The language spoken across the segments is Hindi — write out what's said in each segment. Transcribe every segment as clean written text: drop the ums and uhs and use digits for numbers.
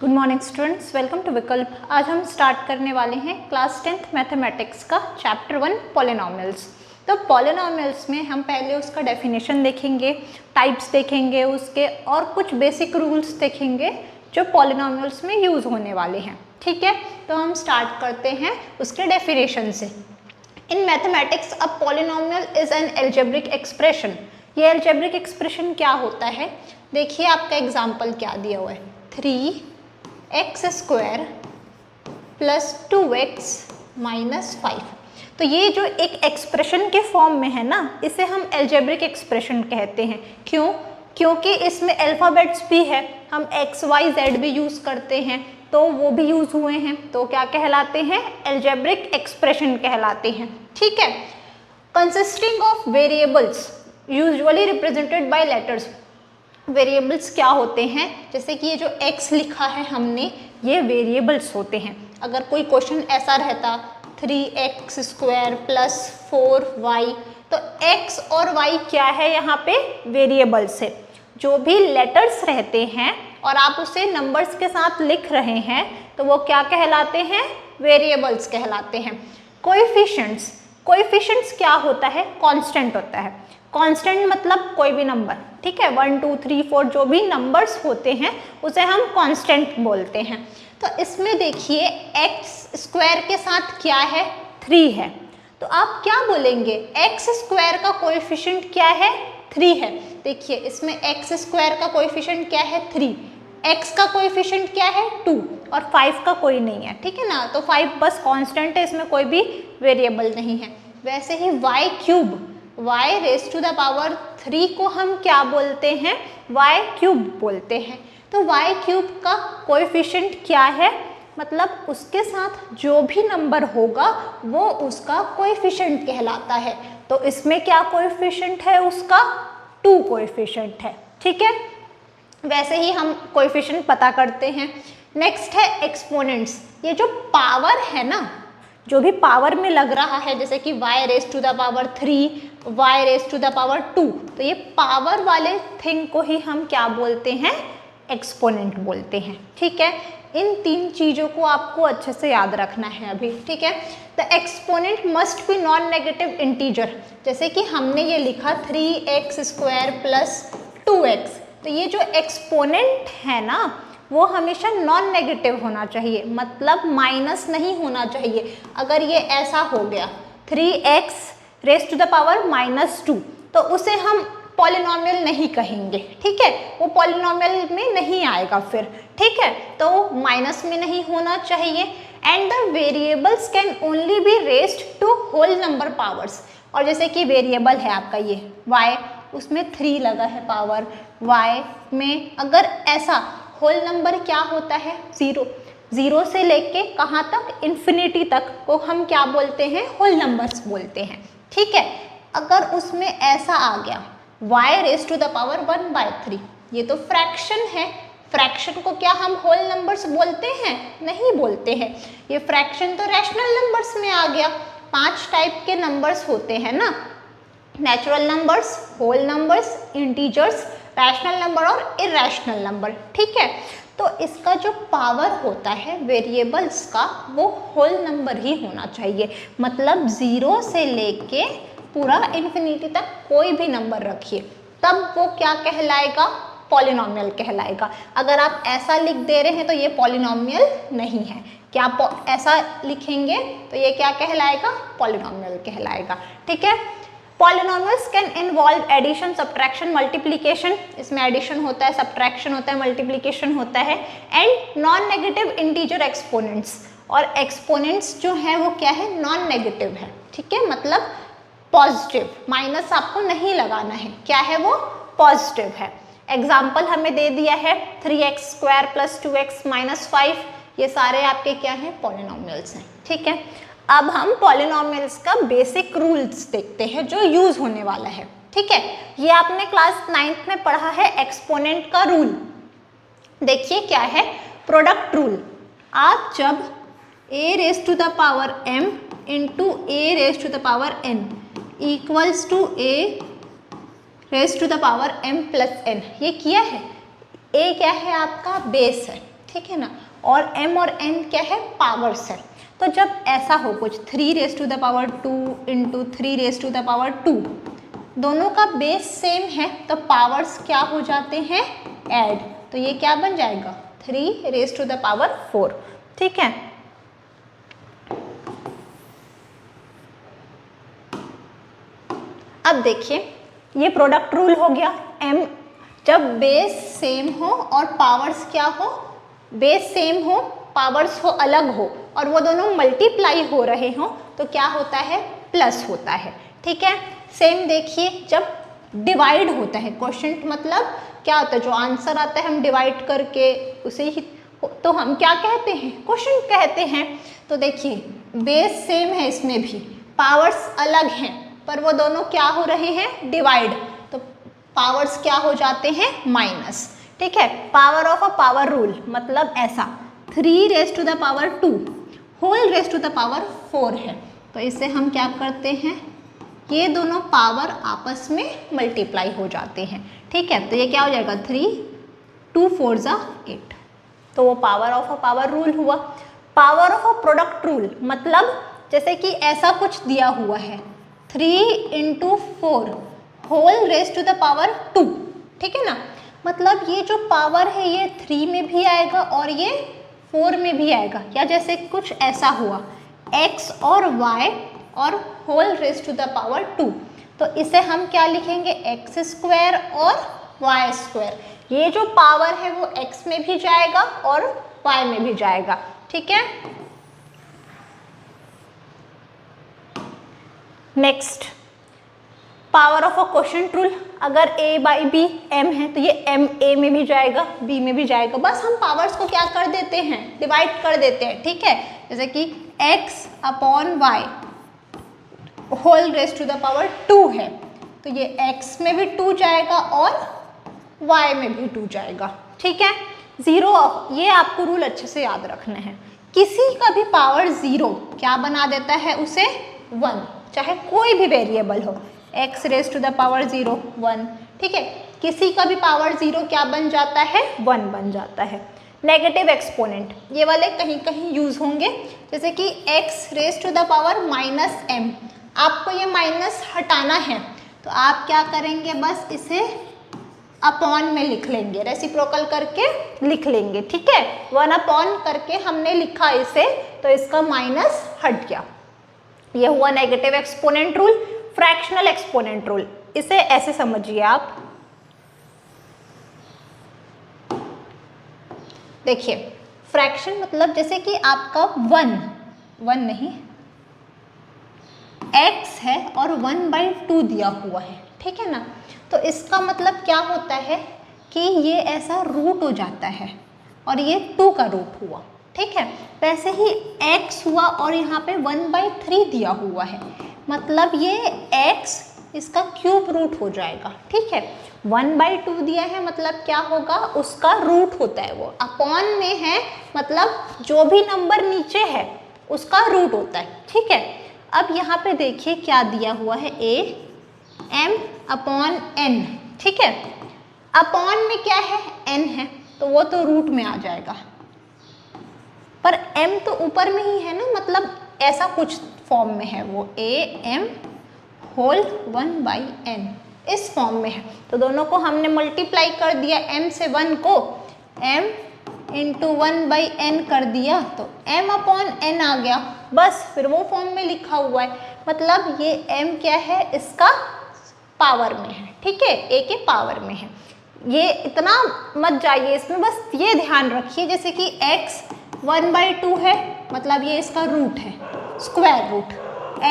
Good morning students, welcome to Vikalp. आज हम स्टार्ट करने वाले हैं क्लास 10th मैथमेटिक्स का चैप्टर 1 पॉलिनॉमियल्स। तो पॉलिनॉमियल्स में हम पहले उसका डेफिनेशन देखेंगे, टाइप्स देखेंगे उसके, और कुछ बेसिक रूल्स देखेंगे जो पॉलिनॉमियल्स में यूज़ होने वाले हैं। ठीक है, तो हम स्टार्ट करते हैं उसके डेफिनेशन से। In mathematics a polynomial is an algebraic expression. ये एल्जेब्रिक एक्सप्रेशन क्या होता है? देखिए आपका एग्जाम्पल क्या दिया हुआ है, 3x² प्लस 2x माइनस 5। तो ये जो एक एक्सप्रेशन के फॉर्म में है ना, इसे हम एल्जेब्रिक एक्सप्रेशन कहते हैं। क्यों? क्योंकि इसमें अल्फ़ाबेट्स भी है, हम x y z भी यूज़ करते हैं, तो वो भी यूज़ हुए हैं, तो क्या कहलाते हैं? एल्जेब्रिक एक्सप्रेशन कहलाते हैं। ठीक है, consisting of variables usually represented by letters. Variables क्या होते हैं? जैसे कि ये जो x लिखा है हमने, ये वेरिएबल्स होते हैं। अगर कोई क्वेश्चन ऐसा रहता 3x² प्लस 4y, तो x और y क्या है? यहाँ पे वेरिएबल्स है। जो भी लेटर्स रहते हैं और आप उसे नंबर्स के साथ लिख रहे हैं, तो वो क्या कहलाते हैं? वेरिएबल्स कहलाते हैं। कोएफिशिएंट्स, कोएफिशिएंट्स क्या होता है? कांस्टेंट होता है। कांस्टेंट मतलब कोई भी नंबर, ठीक है, 1 2 3 4 जो भी नंबर्स होते हैं उसे हम कांस्टेंट बोलते हैं। तो इसमें देखिए x² के साथ क्या है? 3 है। तो आप क्या बोलेंगे? x² का कोएफिशिएंट क्या है? 3 है। देखिए इसमें x² का कोएफिशिएंट क्या है? 3, x का कोएफिशिएंट क्या है? 2, और 5 का कोई नहीं है। ठीक है ना, तो 5 बस कांस्टेंट है, इसमें कोई भी वेरिएबल नहीं है। वैसे ही y³ y raise to the power 3 को हम क्या बोलते हैं? y³ बोलते हैं। तो y³ का कोएफिशिएंट क्या है? मतलब उसके साथ जो भी नंबर होगा वो उसका कोएफिशिएंट कहलाता है। तो इसमें क्या कोएफिशिएंट है उसका? 2 कोएफिशिएंट है। ठीक है, वैसे ही हम कोएफिशिएंट पता करते हैं। नेक्स्ट है एक्सपोनेंट्स। ये जो पावर है ना, जो भी पावर में लग रहा है, जैसे कि y raise to the power 3, y raise to the power 2, तो ये पावर वाले थिंग को ही हम क्या बोलते हैं? एक्सपोनेंट बोलते हैं। ठीक है, इन 3 चीज़ों को आपको अच्छे से याद रखना है अभी। ठीक है, the exponent must be non negative integer. जैसे कि हमने ये लिखा 3x² प्लस 2x, तो ये जो एक्सपोनेंट है ना, वो हमेशा नॉन नेगेटिव होना चाहिए, मतलब माइनस नहीं होना चाहिए। अगर ये ऐसा हो गया 3x raise to the power -2, तो उसे हम पॉलिनॉमियल नहीं कहेंगे। ठीक है, वो पॉलिनॉमियल में नहीं आएगा फिर। ठीक है, तो माइनस में नहीं होना चाहिए। And the variables can only be raised to whole number powers. और जैसे कि वेरिएबल है आपका ये y, उसमें 3 लगा है पावर, y में अगर ऐसा होल नंबर क्या होता है? 0। 0 से लेके कहाँ तक? इन्फिनिटी तक को हम क्या बोलते हैं? होल नंबर्स बोलते हैं। ठीक है, अगर उसमें ऐसा आ गया y raise to the power 1/3, ये तो फ्रैक्शन है। फ्रैक्शन को क्या हम होल नंबर्स बोलते हैं? नहीं बोलते हैं। ये फ्रैक्शन तो रैशनल नंबर्स में आ गया। 5 टाइप के नंबर्स होते हैं ना, natural numbers, whole numbers, integers, rational number और इरैशनल नंबर। ठीक है, तो इसका जो पावर होता है वेरिएबल्स का, वो होल नंबर ही होना चाहिए। मतलब 0 से लेके पूरा इन्फिनिटी तक कोई भी नंबर रखिए, तब वो क्या कहलाएगा? पॉलिनॉमियल कहलाएगा। अगर आप ऐसा लिख दे रहे हैं तो ये पॉलिनॉमियल नहीं है। क्या ऐसा लिखेंगे तो ये क्या कहलाएगा? पॉलिनॉमियल कहलाएगा। ठीक है, polynomials can involve addition, subtraction, multiplication. इसमें एडिशन होता है, सब्ट्रैक्शन होता है, मल्टीप्लिकेशन होता है। And non negative integer exponents. और एक्सपोनेंट्स जो है वो क्या है? नॉन नेगेटिव है। ठीक है, मतलब पॉजिटिव, माइनस आपको नहीं लगाना है। क्या है वो? पॉजिटिव है। एग्जाम्पल हमें दे दिया है 3x² प्लस 2x माइनस 5। ये सारे आपके क्या हैं? पॉलिनॉमियल्स हैं। ठीक है, अब हम पॉलिनॉमियल्स का बेसिक रूल्स देखते हैं जो यूज होने वाला है। ठीक है, ये आपने क्लास 9th में पढ़ा है एक्सपोनेंट का रूल। देखिए क्या है? Product rule. आप जब a raise to the power m into a raise to the power n equals to a raise to the power m plus n, ये किया है। a क्या है? आपका बेस है। ठीक है ना, और m और n क्या है, पावर्स है। तो जब ऐसा हो कुछ 3 raise to the power 2 into 3 raise to the power 2, दोनों का बेस सेम है तो पावर्स क्या हो जाते हैं, ऐड। तो ये क्या बन जाएगा, 3 रेज़ टू द पावर 4, ठीक है। अब देखिए ये प्रोडक्ट रूल हो गया, m जब बेस सेम हो और पावर्स क्या हो, बेस सेम हो पावर्स हो अलग हो और वो दोनों मल्टीप्लाई हो रहे हो तो क्या होता है, प्लस होता है, ठीक है। सेम देखिए जब डिवाइड होता है, क्वोशंट मतलब क्या होता है, जो आंसर आता है हम डिवाइड करके उसे ही तो हम क्या कहते हैं, क्वोशंट कहते हैं। तो देखिए बेस सेम है, इसमें भी पावर्स अलग हैं पर वो दोनों क्या हो रहे हैं, डिवाइड, तो पावर्स क्या हो जाते हैं, माइनस, ठीक है। Power of a power rule मतलब ऐसा 3 raise to the power 2 whole raise to the power 4 है, तो इससे हम क्या करते हैं, ये दोनों पावर आपस में मल्टीप्लाई हो जाते हैं, ठीक है। तो ये क्या हो जाएगा, 3 2 4 ज़ा 8, तो वो power of a power rule हुआ। Power of a product rule मतलब जैसे कि ऐसा कुछ दिया हुआ है 3 into 4 whole raise to the power 2, ठीक है ना, मतलब ये जो पावर है ये 3 में भी आएगा और ये 4 में भी आएगा, या जैसे कुछ ऐसा हुआ x और y और whole raise to the power 2, तो इसे हम क्या लिखेंगे, x स्क्वायर और y स्क्वायर। ये जो पावर है वो x में भी जाएगा और y में भी जाएगा, ठीक है। Next power of a quotient rule, अगर a बाई बी m है तो ये m a में भी जाएगा b में भी जाएगा, बस हम पावर्स को क्या कर देते हैं, डिवाइड कर देते हैं, ठीक है। जैसे कि x upon y whole raise to the power 2 है तो ये x में भी 2 जाएगा और y में भी 2 जाएगा, ठीक है। जीरो, ये आपको रूल अच्छे से याद रखना है, किसी का भी पावर जीरो क्या बना देता है उसे 1, चाहे कोई भी वेरिएबल हो, x raise to the power 0 1, ठीक है। किसी का भी पावर 0 क्या बन जाता है, 1 बन जाता है। नेगेटिव एक्सपोनेंट ये वाले कहीं कहीं यूज होंगे, जैसे कि x raise to the power -m, आपको ये माइनस हटाना है तो आप क्या करेंगे, बस इसे अपॉन में लिख लेंगे, रेसिप्रोकल करके लिख लेंगे, ठीक है। 1 अपॉन करके हमने लिखा इसे तो इसका माइनस हट गया, ये हुआ negative exponent rule. Fractional exponent rule, इसे ऐसे समझिए आप, देखिए फ्रैक्शन मतलब जैसे कि आपका 1 नहीं x है और 1/2 दिया हुआ है, ठीक है ना, तो इसका मतलब क्या होता है कि ये ऐसा रूट हो जाता है और ये 2 का रूट हुआ, ठीक है। वैसे ही x हुआ और यहाँ पे 1/3 दिया हुआ है, मतलब ये x इसका क्यूब रूट हो जाएगा, ठीक है। 1/2 दिया है मतलब क्या होगा, उसका रूट होता है, वो अपॉन में है मतलब जो भी नंबर नीचे है उसका रूट होता है, ठीक है। अब यहाँ पे देखिए क्या दिया हुआ है, a m अपॉन n, ठीक है। अपॉन में क्या है, n है तो वो तो रूट में आ जाएगा, पर m तो ऊपर में ही है ना, मतलब ऐसा कुछ फॉर्म में है वो, a m होल 1/n इस फॉर्म में है, तो दोनों को हमने मल्टीप्लाई कर दिया, m से 1 को m इंटू 1/n कर दिया तो m अपॉन n आ गया, बस फिर वो फॉर्म में लिखा हुआ है, मतलब ये m क्या है, इसका पावर में है, ठीक है, a के पावर में है। ये इतना मत जाइए इसमें, बस ये ध्यान रखिए, जैसे कि x 1/2 है मतलब ये इसका रूट है, स्क्वायर रूट,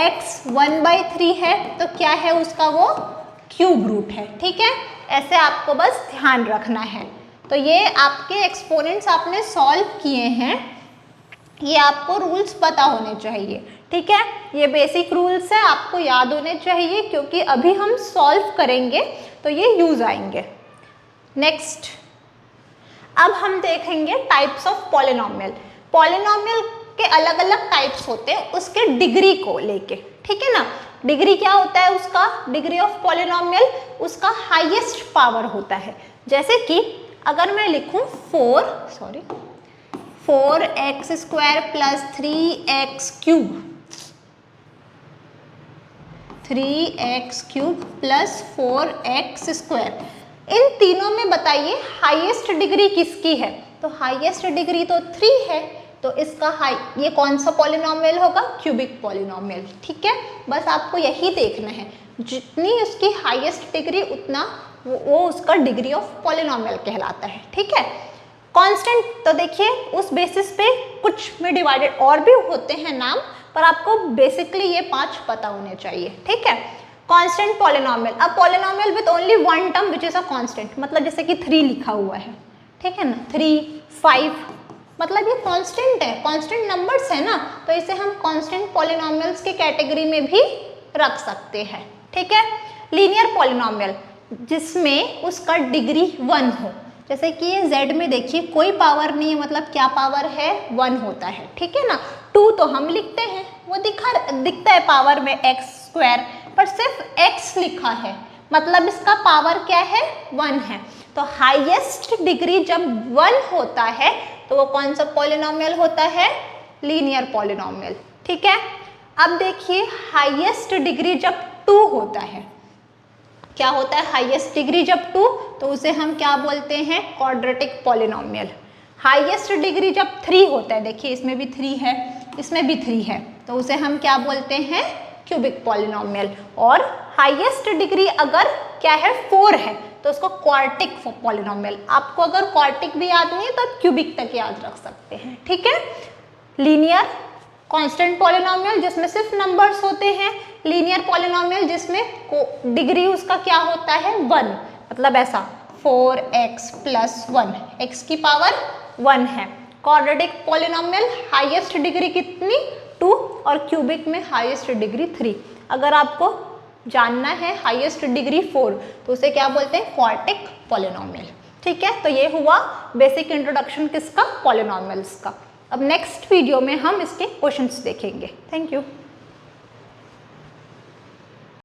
x 1/3 है तो क्या है उसका, वो क्यूब रूट है, ठीक है। ऐसे आपको बस ध्यान रखना है। तो ये आपके एक्सपोनेंट्स आपने सॉल्व किए हैं, ये आपको रूल्स पता होने चाहिए, ठीक है। ये बेसिक रूल्स है, आपको याद होने चाहिए क्योंकि अभी हम सॉल्व करेंगे तो ये यूज आएंगे। नेक्स्ट अब हम देखेंगे टाइप्स ऑफ पॉलिनोमियल। पॉलिनोमियल के अलग अलग टाइप्स होते हैं उसके डिग्री को लेके, ठीक है ना। डिग्री क्या होता है उसका, डिग्री ऑफ पॉलिनोमियल उसका हाईएस्ट पावर होता है। जैसे कि अगर मैं लिखूं 4 4x² plus 3x³ 3x³ plus 4x²। इन तीनों में बताइए हाईएस्ट डिग्री किसकी है? तो हाईएस्ट डिग्री तो 3 है, तो इसका ये कौन सा पॉलिनोमियल होगा? Cubic polynomial. ठीक है, बस आपको यही देखना है, जितनी उसकी हाईएस्ट डिग्री उतना वो उसका डिग्री ऑफ पॉलिनोमियल कहलाता है। ठीक है, कांस्टेंट तो देखिए उस बेसिस पे कुछ में डिवाइडेड और भी होते हैं नाम, पर आपको बेसिकली ये 5 पता होने चाहिए। ठीक है, कांस्टेंट पॉलिनोमियल। अब polynomial with only one term which is a constant, मतलब जैसे कि 3 लिखा हुआ है, ठीक है ना, 3, 5, मतलब ये कांस्टेंट है, कांस्टेंट नंबर्स है ना, तो इसे हम कांस्टेंट पॉलिनोमियल्स के कैटेगरी में भी रख सकते हैं। ठीक है, लीनियर पॉलिनोमियल जिसमें उसका डिग्री 1 हो, जैसे कि ये z में देखिए कोई पावर नहीं है, मतलब क्या पावर है? 1 होता है। ठीक है ना, 2 तो हम लिखते हैं, वो दिखता है पावर में x², पर सिर्फ x लिखा है, मतलब इसका पावर क्या है? 1 है। तो हाईएस्ट डिग्री जब 1 होता है तो वो कौन सा पॉलिनोमियल होता है? Linear polynomial. ठीक है, अब देखिए हाईएस्ट डिग्री जब 2 होता है, क्या होता है? हाईएस्ट डिग्री जब 2, तो उसे हम क्या बोलते हैं? Quadratic polynomial. हाईएस्ट डिग्री जब 3 होता है, देखिए इसमें भी 3 है, इसमें भी 3 है, तो उसे हम क्या बोलते हैं? Cubic polynomial. और हाईएस्ट डिग्री अगर क्या है? 4 है, तो उसको क्वार्टिक पॉलिनोमियल। आपको अगर क्वार्टिक भी याद नहीं है तो आप क्यूबिक तक याद रख सकते हैं। ठीक है, लीनियर कांस्टेंट पॉलिनोमियल जिसमें सिर्फ नंबर्स होते हैं, लीनियर पॉलिनोमियल जिसमें डिग्री उसका क्या होता है? 1, मतलब ऐसा 4x + 1, x की पावर 1 है। क्वाड्रेटिक पॉलिनोमियल हाईएस्ट डिग्री कितनी? 2, और क्यूबिक में हाईएस्ट डिग्री 3। अगर आपको जानना है हाईएस्ट डिग्री 4, तो उसे क्या बोलते हैं? Quartic polynomial. ठीक है, तो ये हुआ बेसिक इंट्रोडक्शन किसका? पॉलिनोमियल्स का। अब नेक्स्ट वीडियो में हम इसके क्वेश्चंस देखेंगे। Thank you.